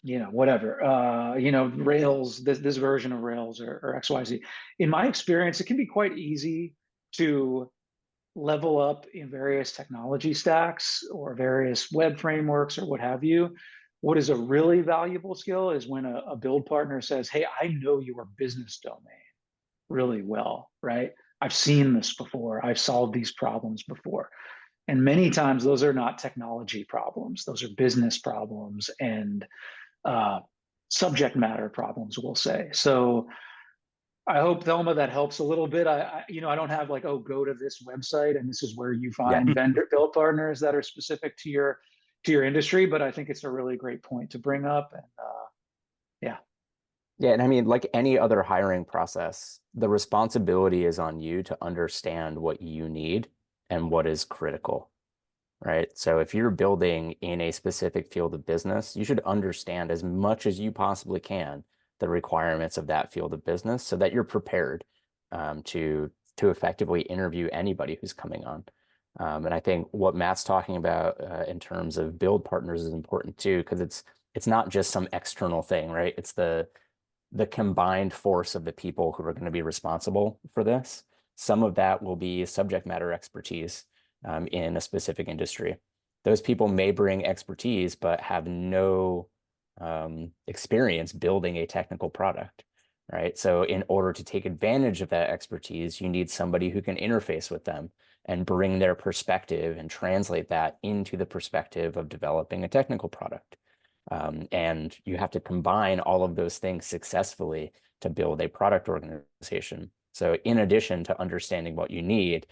whatever, Rails, this version of Rails or XYZ. In my experience, it can be quite easy to level up in various technology stacks or various web frameworks or what have you. What is a really valuable skill is when a build partner says, hey, I know your business domain really well, right? I've seen this before. I've solved these problems before. And many times those are not technology problems. Those are business problems and subject matter problems, we'll say. So I hope, Thelma, that helps a little bit. I don't have like, oh, go to this website and this is where you Yeah. find vendor build partners that are specific to your industry. But I think it's a really great point to bring up. And yeah. Yeah, and I mean, like any other hiring process, the responsibility is on you to understand what you need and what is critical, right? So if you're building in a specific field of business, you should understand as much as you possibly can the requirements of that field of business so that you're prepared to effectively interview anybody who's coming on. And I think what Matt's talking about in terms of build partners is important too, because it's not just some external thing, right? It's the combined force of the people who are going to be responsible for this. Some of that will be subject matter expertise in a specific industry. Those people may bring expertise, but have no experience building a technical product, right? So in order to take advantage of that expertise, you need somebody who can interface with them and bring their perspective and translate that into the perspective of developing a technical product. And you have to combine all of those things successfully to build a product organization. So in addition to understanding what you need,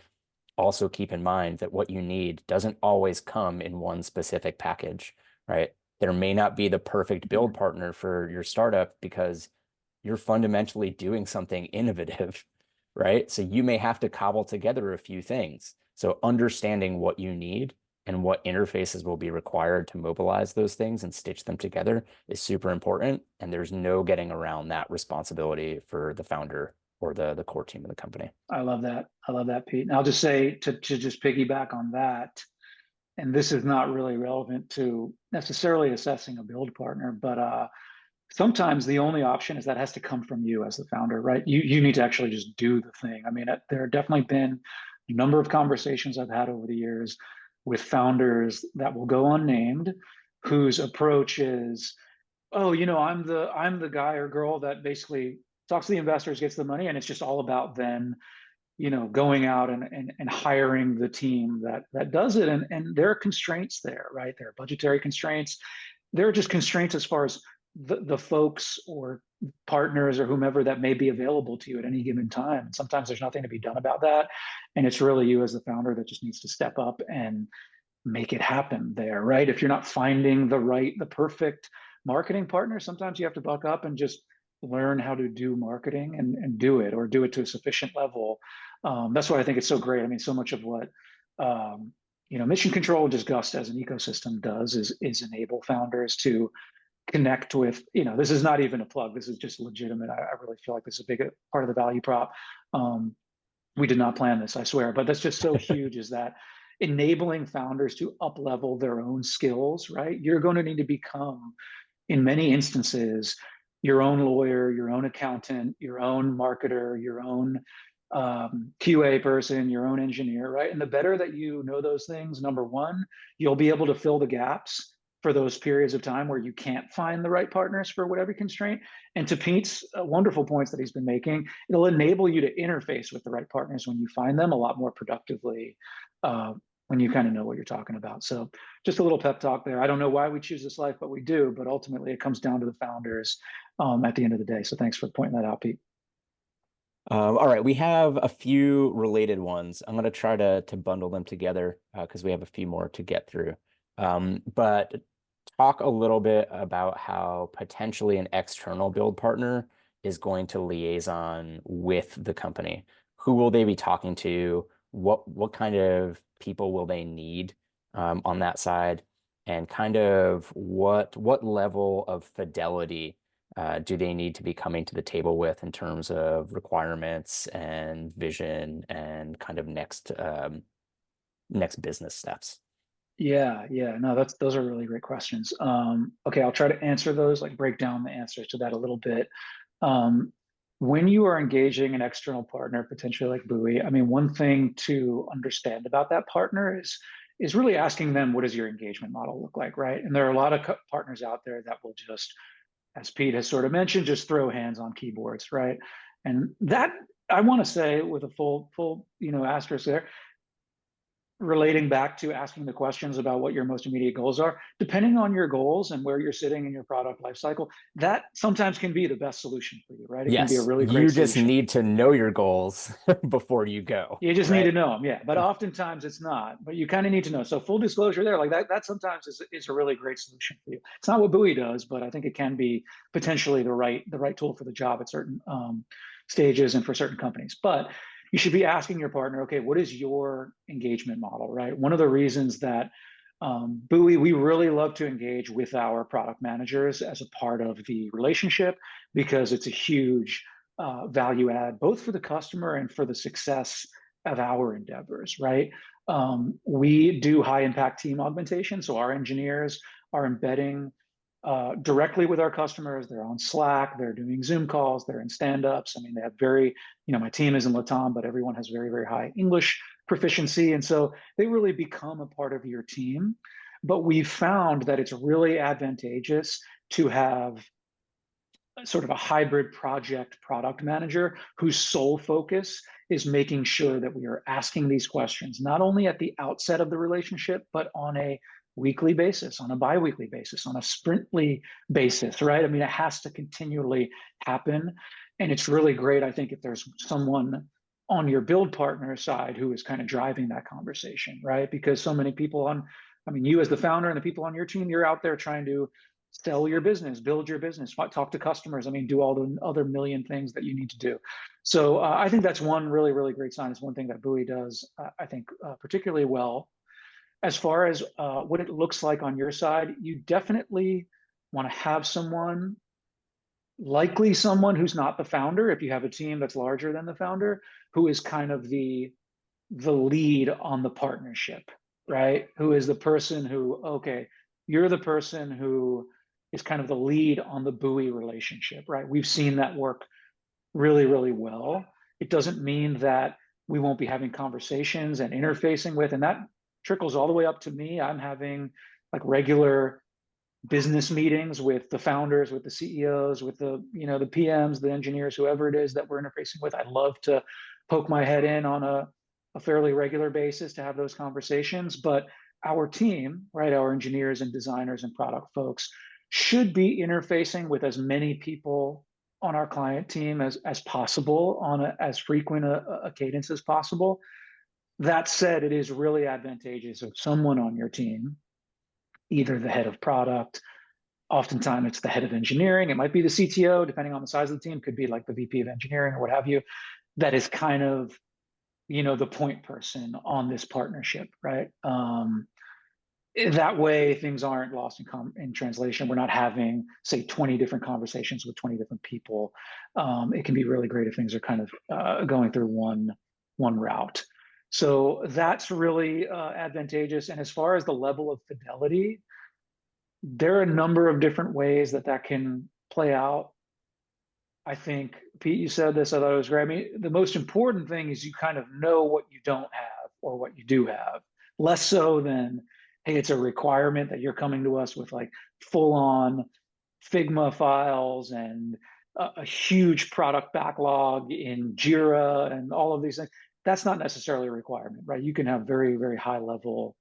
also keep in mind that what you need doesn't always come in one specific package, right? There may not be the perfect build partner for your startup because you're fundamentally doing something innovative, right? So you may have to cobble together a few things. So understanding what you need and what interfaces will be required to mobilize those things and stitch them together is super important. And there's no getting around that responsibility for the founder or the core team of the company. I love that. I love that, Pete. And I'll just say to just piggyback on that, and this is not really relevant to necessarily assessing a build partner, but sometimes the only option is that has to come from you as the founder, right? You need to actually just do the thing. I mean, there have definitely been a number of conversations I've had over the years with founders that will go unnamed, whose approach is, oh, I'm the guy or girl that basically talks to the investors, gets the money, and it's just all about them, going out and hiring the team that does it. And there are constraints there, right? There are budgetary constraints. There are just constraints as far as the folks or partners or whomever that may be available to you at any given time. And sometimes there's nothing to be done about that. And it's really you as the founder that just needs to step up and make it happen there, right? If you're not finding the perfect marketing partner, sometimes you have to buck up and just learn how to do marketing and do it, or do it to a sufficient level. That's why I think it's so great. I mean, so much of what Mission Control, just Gust as an ecosystem does is enable founders to connect with, this is not even a plug. This is just legitimate. I really feel like this is a big part of the value prop. We did not plan this, I swear, but that's just so huge, is that enabling founders to up level their own skills, right? You're going to need to become, in many instances, your own lawyer, your own accountant, your own marketer, your own QA person, your own engineer, right? And the better that you know those things, number one, you'll be able to fill the gaps for those periods of time where you can't find the right partners for whatever constraint. And to Pete's wonderful points that he's been making, it'll enable you to interface with the right partners when you find them a lot more productively, when you kind of know what you're talking about. So just a little pep talk there. I don't know why we choose this life, but we do. But ultimately, it comes down to the founders at the end of the day. So thanks for pointing that out, Pete. All right, we have a few related ones. I'm going to try to bundle them together because we have a few more to get through. But talk a little bit about how potentially an external build partner is going to liaison with the company. Who will they be talking to? What kind of people will they need on that side? And kind of what level of fidelity do they need to be coming to the table with in terms of requirements and vision and kind of next business steps? Yeah, no, those are really great questions. Okay, I'll try to answer those, like break down the answers to that a little bit. When you are engaging an external partner, potentially like Buoy, I mean, one thing to understand about that partner is really asking them, what does your engagement model look like, right? And there are a lot of partners out there that will just, as Pete has sort of mentioned, just throw hands on keyboards, right? And that, I want to say with a full asterisk there, relating back to asking the questions about what your most immediate goals are, depending on your goals and where you're sitting in your product lifecycle, that sometimes can be the best solution for you, right? It can be a Yes, really great you just solution. need to know your goals before you go, You just need right? to know them, yeah. But oftentimes it's not. But you kind of need to know. So full disclosure there, like that sometimes is a really great solution for you. It's not what Buoy does, but I think it can be potentially the right tool for the job at certain stages and for certain companies. But you should be asking your partner, okay, what is your engagement model, right? One of the reasons that Buoy, we really love to engage with our product managers as a part of the relationship, because it's a huge value add, both for the customer and for the success of our endeavors, right? We do high impact team augmentation. So our engineers are embedding directly with our customers. They're on Slack, they're doing Zoom calls, they're in stand-ups. I mean, they have very, my team is in Latam, but everyone has very, very high English proficiency. And so they really become a part of your team. But we've found that it's really advantageous to have sort of a hybrid project product manager whose sole focus is making sure that we are asking these questions, not only at the outset of the relationship, but on a weekly basis, on a bi-weekly basis, on a sprintly basis, right? I mean, it has to continually happen. And it's really great, I think, if there's someone on your build partner side who is kind of driving that conversation, right? Because so many people you as the founder and the people on your team, you're out there trying to sell your business, build your business, talk to customers. I mean, do all the other million things that you need to do. So I think that's one really, really great sign. It's one thing that Buoy does, I think, particularly well. As far as what it looks like on your side, you definitely want to have someone, likely someone who's not the founder, if you have a team that's larger than the founder, who is kind of the lead on the partnership, right? Who is the person who, okay, you're the person who is kind of the lead on the Buoy relationship, right? We've seen that work really, really well. It doesn't mean that we won't be having conversations and interfacing with, and that trickles all the way up to me. I'm having like regular business meetings with the founders, with the CEOs, with the PMs, the engineers, whoever it is that we're interfacing with. I love to poke my head in on a fairly regular basis to have those conversations. But our team, right, our engineers and designers and product folks should be interfacing with as many people on our client team as possible on as frequent a cadence as possible. That said, it is really advantageous if someone on your team, either the head of product, Oftentimes it's the head of engineering. It might be the CTO, depending on the size of the team, could be like the VP of engineering or what have you. That is kind of, the point person on this partnership, right? That way things aren't lost in translation. We're not having, say, 20 different conversations with 20 different people. It can be really great if things are kind of going through one route. So that's really advantageous. And as far as the level of fidelity, there are a number of different ways that can play out. I think, Pete, you said this, I thought it was great. I mean, the most important thing is you kind of know what you don't have or what you do have, less so than, hey, it's a requirement that you're coming to us with like full on Figma files and a huge product backlog in Jira and all of these things. That's not necessarily a requirement, right? You can have very, very high level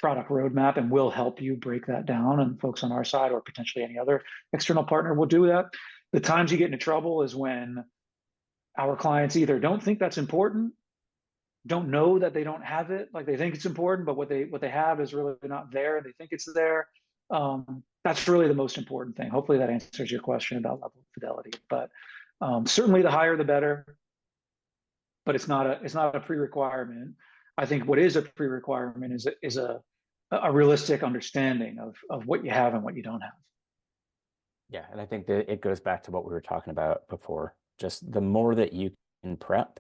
product roadmap, and we'll help you break that down. And folks on our side, or potentially any other external partner, will do that. The times you get into trouble is when our clients either don't think that's important, don't know that they don't have it, like they think it's important, but what they have is really not there. They think it's there. That's really the most important thing. Hopefully that answers your question about level of fidelity. But certainly the higher the better. But it's not a pre-requirement. I think what is a pre-requirement is a realistic understanding of what you have and what you don't have. Yeah, and I think that it goes back to what we were talking about before. Just the more that you can prep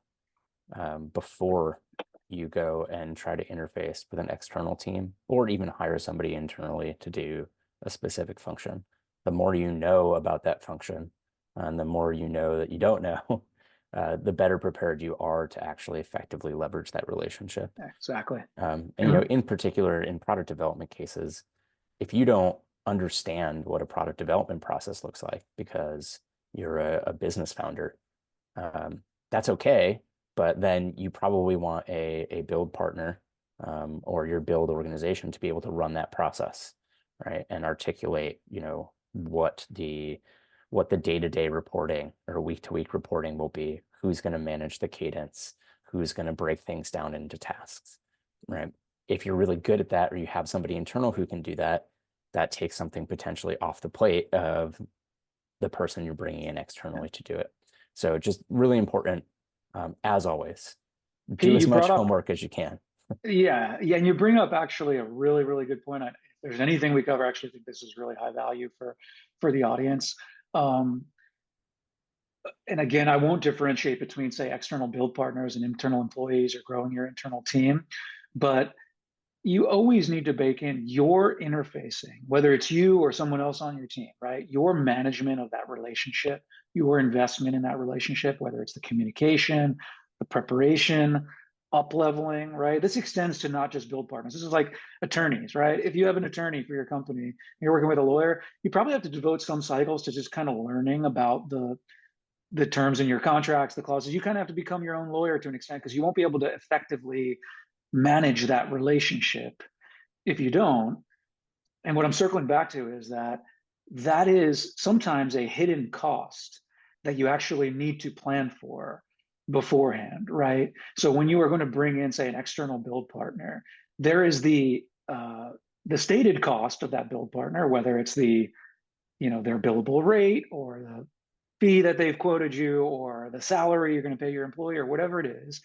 before you go and try to interface with an external team, or even hire somebody internally to do a specific function, the more you know about that function, and the more you know that you don't know, the better prepared you are to actually effectively leverage that relationship. Exactly. And in particular, in product development cases, if you don't understand what a product development process looks like because you're a business founder, that's okay. But then you probably want a build partner or your build organization to be able to run that process, right? And articulate, what the day-to-day reporting or week-to-week reporting will be, who's going to manage the cadence, who's going to break things down into tasks, right? If you're really good at that, or you have somebody internal who can do that, that takes something potentially off the plate of the person you're bringing in externally to do it. So just really important, as always, do Pete, as much homework as you can. Yeah, and you bring up actually a really, really good point. If there's anything we cover, I actually think this is really high value for the audience. And again, I won't differentiate between, say, external build partners and internal employees or growing your internal team, but you always need to bake in your interfacing, whether it's you or someone else on your team, right? Your management of that relationship, your investment in that relationship, whether it's the communication, the preparation, up leveling, right? This extends to not just build partners. This is like attorneys, right? If you have an attorney for your company, you're working with a lawyer, you probably have to devote some cycles to just kind of learning about the terms in your contracts, the clauses. You kind of have to become your own lawyer to an extent, because you won't be able to effectively manage that relationship if you don't. And what I'm circling back to is that is sometimes a hidden cost that you actually need to plan for beforehand, right? So when you are going to bring in, say, an external build partner, there is the stated cost of that build partner, whether it's their billable rate or the fee that they've quoted you or the salary you're going to pay your employee or whatever it is.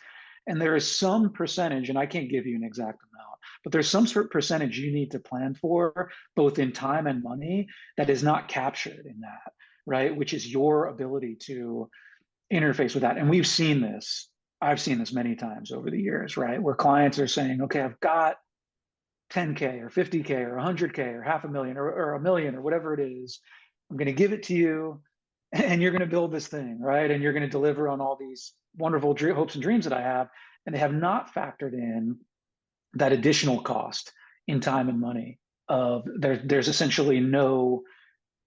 And there is some percentage, and I can't give you an exact amount, but there's some sort of percentage you need to plan for, both in time and money, that is not captured in that, right? Which is your ability to interface with that. And we've seen this. I've seen this many times over the years, right? Where clients are saying, okay, I've got 10K or 50K or 100K or $500,000 or $1 million or whatever it is. I'm going to give it to you, and you're going to build this thing, right? And you're going to deliver on all these wonderful hopes and dreams that I have. And they have not factored in that additional cost in time and money of there's essentially no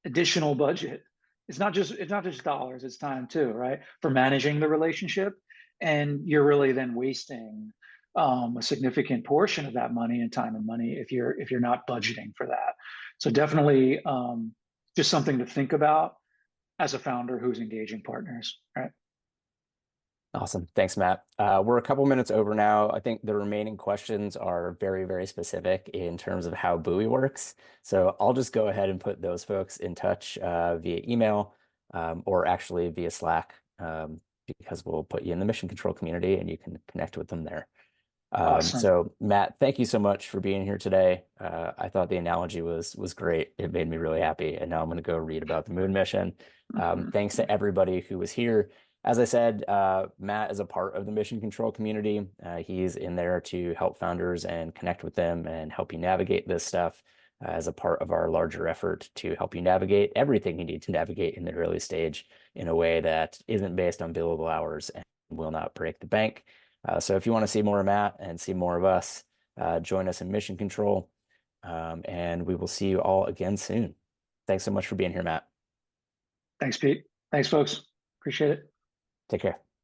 additional budget. It's not just dollars, it's time too, right? For managing the relationship. And you're really then wasting a significant portion of that money and time and money if you're not budgeting for that. So definitely just something to think about as a founder who's engaging partners, right? Awesome. Thanks, Matt. We're a couple minutes over now. I think the remaining questions are very, very specific in terms of how Buoy works. So I'll just go ahead and put those folks in touch via email or actually via Slack because we'll put you in the mission control community and you can connect with them there. Awesome. So Matt, thank you so much for being here today. I thought the analogy was great. It made me really happy. And now I'm going to go read about the moon mission. Thanks to everybody who was here. As I said, Matt is a part of the mission control community. He's in there to help founders and connect with them and help you navigate this stuff as a part of our larger effort to help you navigate everything you need to navigate in the early stage in a way that isn't based on billable hours and will not break the bank. So if you want to see more of Matt and see more of us, join us in Mission Control, and we will see you all again soon. Thanks so much for being here, Matt. Thanks, Pete. Thanks, folks. Appreciate it. Take care.